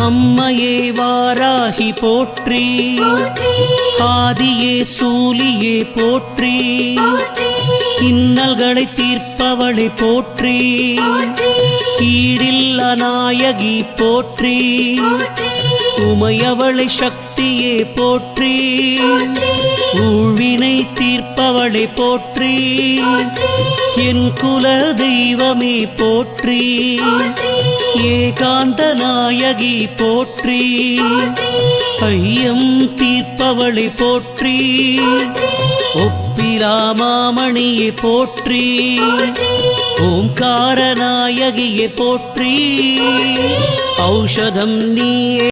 அம்மையே வாராகி போற்றி, ஆதியே சூலியே போற்றி, இன்னல்களை தீர்ப்பவளை போற்றி, ஈடில்லா நாயகி போற்றி, உமையவளை சக்தியே போற்றி, ஊழ்வினை தீர்ப்பவளை போற்றி, என் குல தெய்வமே போற்றி, ஏகாந்த நாயகி போற்றி, ஐயம் தீர்ப்பவளை போற்றி, ஒப்பிலாமாமணியை போற்றி, ஓம்கார நாயகியை போற்றி, ஔஷதம் நீயே